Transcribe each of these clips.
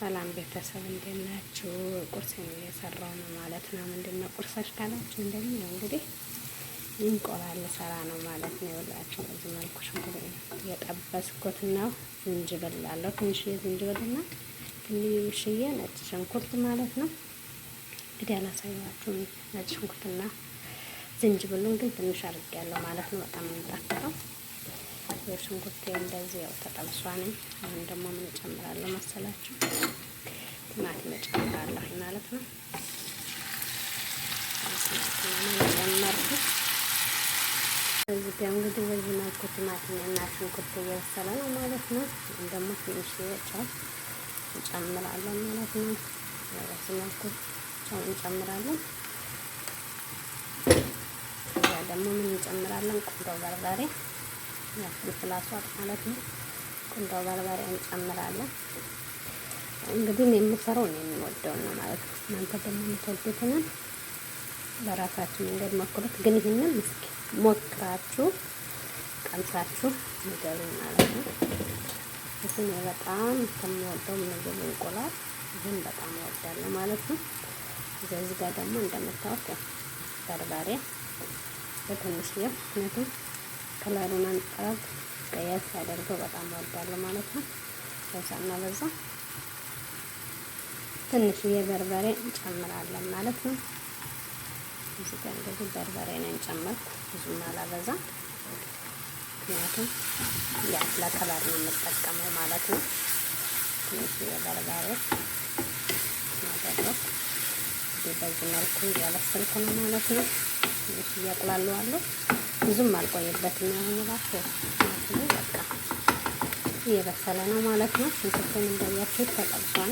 ሰላም ቤተሰብ እንዴት ናችሁ? ቁርሴን እየሰራው ነው ማለት ነው። ምንድነው ቁርሰሽ ካላችሁ እንደምን እንግዲህ እንቁላል ልሰራ ነው ማለት ነው። ይኸውላችሁ በዚህ መልኩ ሽንኩርት የጠበስኩት ነው። ዝንጅብል አለው ትንሽዬ ዝንጅብልና ትንሽዬ ነጭ ሽንኩርት ማለት ነው። እንግዲህ አላሳየኋችሁም። ነጭ ሽንኩርትና ዝንጅብሉን ግን ትንሽ አድርጌያለሁ ማለት ነው። በጣም የሚጣፍጠው የሽንኩርቴ እንደዚህ ያው ተጠብሷል። አሁን ደግሞ ምን እጨምራለሁ መሰላችሁ? ቲማቲም እጨምራለሁ ማለት ነው። እዚህ ጋር እንግዲህ በዚህ መልኩ ቲማቲም እና ሽንኩርት እየበሰለ ነው ማለት ነው። ደግሞ ትንሽ ጨው እንጨምራለን ማለት ነው። በዚህ መልኩ ጨው እንጨምራለን። ያ ደግሞ ምን እንጨምራለን? ቁንዶ በርበሬ ፍልፍል ማለት ነው። ቁንዶ በርበሬ እንጨምራለን። እንግዲህ እኔ የምሰራው እኔ የምወደው ነው ማለት ነው። እናንተ ደግሞ የምትወዱትን በራሳችሁ መንገድ ሞክሩት። ግን ይህንን እስኪ ሞክራችሁ ቀምሳችሁ ንገሩኝ ማለት ነው። እዚህ በጣም ከምወደው ምግብ እንቁላል ይህን በጣም እወዳለሁ ማለት ነው። እዚህ ጋር ደግሞ እንደምታውቁ በርበሬ በትንሽዬው ምክንያቱም ከለሩን አንጠራብ ቀያስ ያደርገው በጣም እወዳለሁ ማለት ነው። ሳና በዛ ትንሽዬ በርበሬ እንጨምራለን ማለት ነው። እዚህ ጋር እንግዲህ በርበሬ ነው እንጨምርኩ፣ ብዙም አላበዛ ምክንያቱም ያ ለከለር ነው የምጠቀመው ማለት ነው። ትንሽዬ በርበሬ ማደረግ በዚህ መልኩ እያበሰልኩ ነው ማለት ነው። ትንሽ እያቁላለዋለሁ፣ ብዙም አልቆይበትም። ያሁን ራሱ በቃ እየበሰለ ነው ማለት ነው። ሽንኩርቱን እንዳያችሁት ተጠብሷል።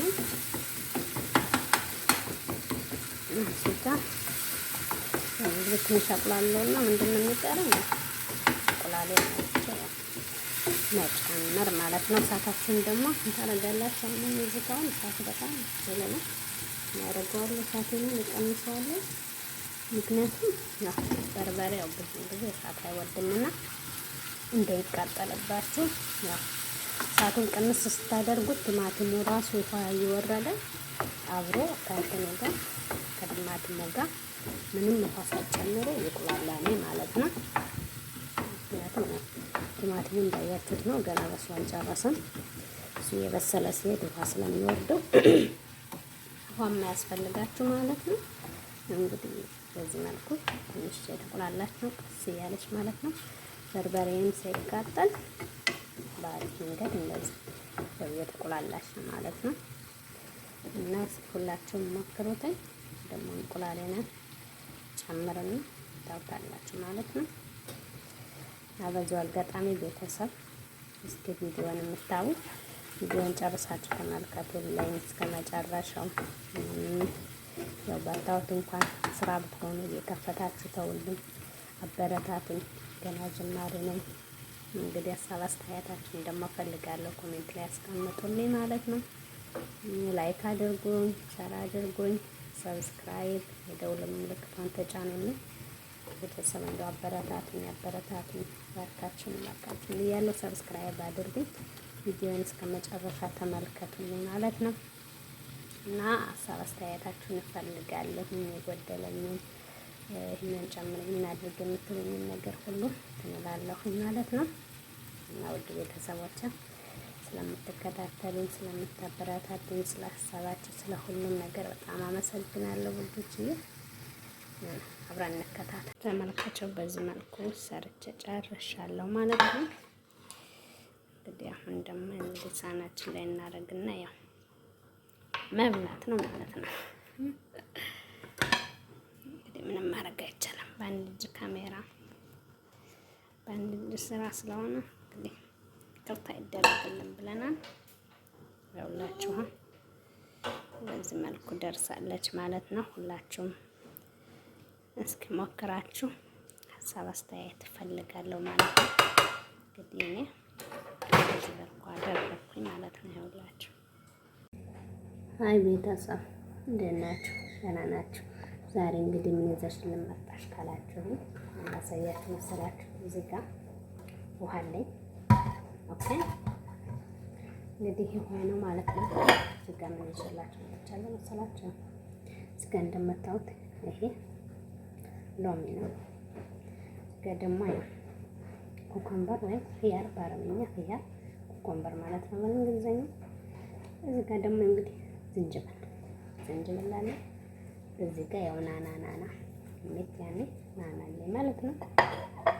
እዚጋ ትንሽ አቁላለውና ምንድነው የሚቀረው? እንቁላሌ መጨመር ማለት ነው። እሳታችሁን ደግሞ እንታረጋላችሁ። አሁን እዚጋውን እሳት በጣም ስለለ ያደርገዋለሁ። እሳቴን እቀንሰዋለሁ። ምክንያቱም ያው በርበሬ ያው ብዙ ጊዜ እሳት አይወድምና እንዳይቃጠልባችሁ ያው እሳቱን ቅንስ ስታደርጉት ቲማቲሙ ራሱ ውሃ እየወረደ አብሮ ከእንትኑ ጋር ከቲማቲሙ ጋር ምንም ውሃ ሳትጨምሩ ይቁላላል ማለት ነው። ምክንያቱም ቲማቲሙ እንዳያችሁት ነው ገና በሱ አልጨረሰም። እሱ የበሰለ ሲሄድ ውሃ ስለሚወርደው ውሃ የማያስፈልጋችሁ ማለት ነው። እንግዲህ በዚህ መልኩ ትንሽ የተቆላላች ነው ቀስ እያለች ማለት ነው። በርበሬም ሳይቃጠል በአሪፍ መንገድ እንደዚህ የተቆላላች ነው ማለት ነው። እና ሁላችሁም ሞክሩትኝ። ደግሞ እንቁላሌን ጨምርና ታውቃላችሁ ማለት ነው። በዚሁ አጋጣሚ ቤተሰብ እስኪ ቪዲዮን የምታዩ ቪዲዮን ጨርሳችሁ ተመልከቱ ላይ እስከ መጨረሻው። ያው ባታውት እንኳን ስራ ብትሆኑ እየከፈታችሁ ተውልኝ፣ አበረታቱኝ። ገና ጅማሬ ነኝ። እንግዲህ ሀሳብ አስተያየታችሁን ደግሞ ፈልጋለሁ። ኮሜንት ላይ አስቀምጡልኝ ማለት ነው። ላይክ አድርጉኝ፣ ሸር አድርጉኝ፣ ሰብስክራይብ የደውል ምልክቷን ተጫኑልኝ። ቤተሰብ እንደው አበረታቱኝ፣ ባርካችሁን ባርካችሁን እያለሁ ሰብስክራይብ አድርጉኝ። ቪዲዮውን እስከ መጨረሻ ተመልከቱልኝ ማለት ነው። እና ሀሳብ አስተያየታችሁን እፈልጋለሁ። የጎደለኝን ይህንን ጨምር እናድርግ የምትሉኝን ነገር ሁሉ ትንላለሁኝ ማለት ነው። እና ውድ ቤተሰቦች ስለምትከታተሉኝ፣ ስለምታበረታቱኝ፣ ስለ ሀሳባችሁ፣ ስለ ሁሉም ነገር በጣም አመሰግናለሁ። ውዶችዬ አብረን እንከታተል ተመልካቸው። በዚህ መልኩ ሰርቼ ጨርሻለሁ ማለት ነው። እንግዲህ አሁን ደግሞ እንግዲህ ሳህናችን ላይ እናደርግና ያው መብላት ነው ማለት ነው። እንግዲህ ምንም ማድረግ አይቻልም። በአንድ እጅ ካሜራ በአንድ እጅ ስራ ስለሆነ እንግዲህ ይቅርታ ይደረግልን ብለናል። ያውላችሁ በዚህ መልኩ ደርሳለች ማለት ነው። ሁላችሁም እስኪ ሞክራችሁ ሀሳብ አስተያየት እፈልጋለሁ ማለት ነው። እንግዲህ እኔ በዚህ መልኩ አደረኩኝ ማለት ነው። ያውላችሁ አይ ቤተሰብ እንዴት ናችሁ? ደህና ናችሁ? ዛሬ እንግዲህ ምን ይዘሽልን መጣሽ ካላችሁ እናሳያችሁ መሰላችሁ። እዚህ ጋር ውሃ አለኝ። ኦኬ እንግዲህ ውሃ ነው ማለት ነው። ስጋ ምን ይችላችሁ መጥቻለሁ መሰላችሁ። ስጋ እንደምታዩት ይሄ ሎሚ ነው። ስጋ ደግሞ ያው ኩከምበር ወይም ኺያር በአረብኛ ኺያር ኩከምበር ማለት ነው በእንግሊዝኛ። እዚህ ጋር ደግሞ እንግዲህ ዝንጅብል አለ። እዚህ ጋር ያው ናና ሜት ያኔ ናና አለ ማለት ነው።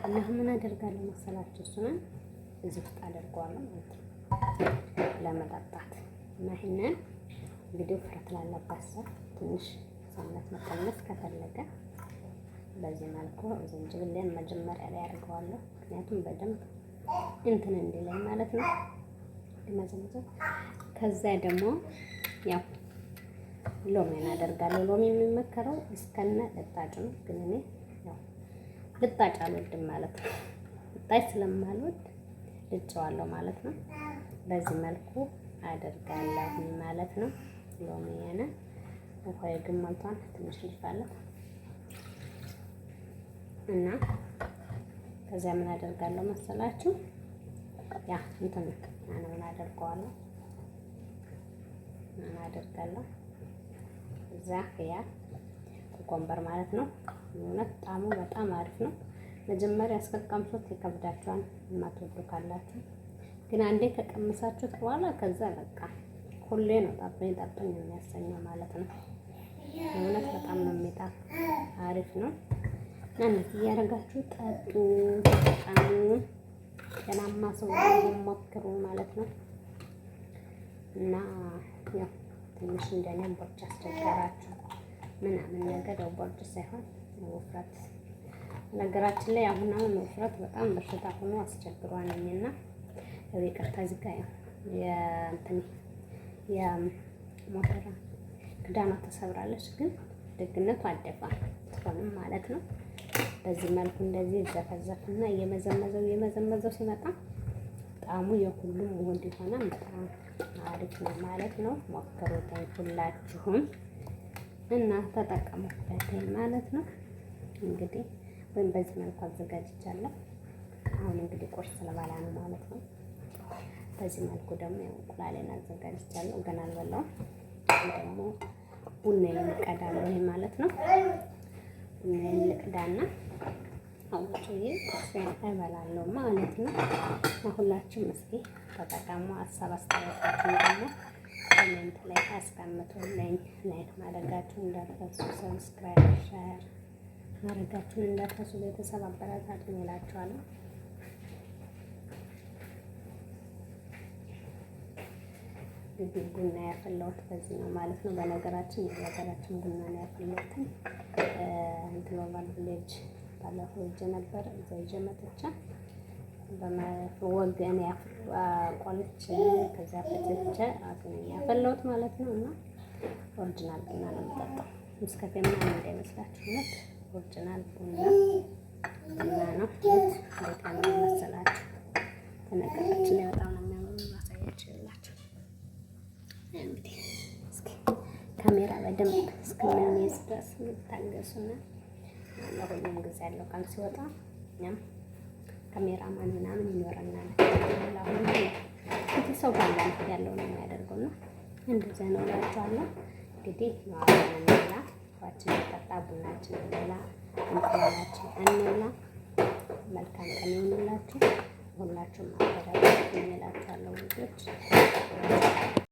እና ምን አደርጋለሁ መሰላችሁ እሱን እዚህ ውስጥ አደርገዋለሁ ማለት ነው ለመጠጣት። እና ይሄንን እንግዲህ ውፍረት ላለባት ሰው ትንሽ ሰውነት መቀነስ ከፈለገ በዚህ መልኩ ዝንጅብልን መጀመሪያ ላይ አድርገዋለሁ። ምክንያቱም በደንብ እንትን እንዲለኝ ማለት ነው ለመዘምዘም። ከዛ ደግሞ ያው ሎሚ አደርጋለሁ። ሎሚ የሚመከረው እስከነ ልጣጭ ነው፣ ግን እኔ ያው ልጣጭ አልወድም ማለት ነው። ልጣጭ ስለማልወድ ልጨዋለሁ ማለት ነው። በዚህ መልኩ አደርጋለሁ ማለት ነው። ሎሚ የነ ውሃዬ ግን ሞልቷል፣ ትንሽ ልፋለት እና ከዚያ ምን አደርጋለሁ መሰላችሁ ያ እንትን ምን አደርጋለሁ እዛ ያ ኩከምበር ማለት ነው። እውነት ጣዕሙ በጣም አሪፍ ነው። መጀመሪያ አስቀምሱት ይከብዳችኋል የማትወዱ ካላችሁ፣ ግን አንዴ ከቀመሳችሁት በኋላ ከዛ በቃ ሁሌ ነው ጣፍኝ የሚያሰኘው ማለት ነው። እውነት በጣም ነው የሚጣፍ አሪፍ ነው። እና እንደዚህ እያደረጋችሁ ጠጡ፣ ተጠቀሙ። ጤናማ ሰው ሞክሩ ማለት ነው። እና ያው ትንሽ እንደኔ ቦርጭ አስቸገራችሁ ምናምን ነገር ያው ቦርጭ ሳይሆን ውፍረት ነገራችን ላይ አሁን ውፍረት በጣም በሽታ ሆኖ አስቸግሯንኝና ያው ይቅርታ እዚህ ጋር የእንትን የሞተራ ክዳኗ ተሰብራለች፣ ግን ደግነቱ አደፋ ትሆንም ማለት ነው። በዚህ መልኩ እንደዚህ ዘፈዘፍና እየመዘመዘው ሲመጣ ጣዕሙ የሁሉም ውድ ሆነ በጣም አሪፍ ነው ማለት ነው። ሞክሩት ሁላችሁም እና ተጠቀሙበት ማለት ነው። እንግዲህ ወይም በዚህ መልኩ አዘጋጅቻለሁ። አሁን እንግዲህ ቁርስ ልበላ ነው ማለት ነው። በዚህ መልኩ ደግሞ እንቁላሌን አዘጋጅቻለሁ። ገና አልበላሁም። ደግሞ ቡናዬን እቀዳለሁ ማለት ነው። ቡናዬን ልቅዳና አውጥቼ ቁርሴን እበላለሁ ማለት ነው። ሁላችሁም እስኪ ተጠቀሙ። ሀሳብ አስተያየታችሁን ደግሞ ኮሜንት ላይ አስቀምጡልኝ። ላይክ ማድረጋችሁን እንዳትረሱ፣ ሰብስክራይብ፣ ሼር ማድረጋችሁን እንዳትረሱ። ቤተሰብ አበረታቱኝ እላችኋለሁ። እንግዲህ ቡና ያፈላሁት በዚህ ነው ማለት ነው። በነገራችን የሀገራችን ቡና ነው ያፈላሁት። ግሎባል ቪሌጅ ባለፈው እጄ ነበር እዛ ይዤ መጥቼ በወገን ቆልቼ ከዚያ ፈጭቼ አገኘ ያፈላሁት ማለት ነው። እና ኦሪጂናል ቡና ነው የምጠጣው። ምስከፌ ምናምን እንዳይመስላችሁ እውነት ኦሪጂናል ቡና ነው። እንዴት ነው መሰላችሁ? በነገራችን ላይ በጣም ነው የሚያምሩ ማሳያችሁ ይላችሁ። እንግዲህ እስኪ ካሜራ በደንብ እስከምንይዝ ድረስ ታገሱና ለሁሉም ጊዜ ያለው ቃል ሲወጣ እኛም ካሜራማን ምናምን ይኖረናል። ለሁሉ እንግዲህ ሰው ባለ ያለው ነው የሚያደርገው እና እንደዚያ ነው እላችኋለሁ። እንግዲህ ማዋለን እንብላ፣ ዋችን እንጠጣ፣ ቡናችን እንብላ፣ እንቁላላችን እንብላ። መልካም ቀን ይሁንላችሁ። ሁላችሁም አበረታቱ እላችኋለሁ ልጆች።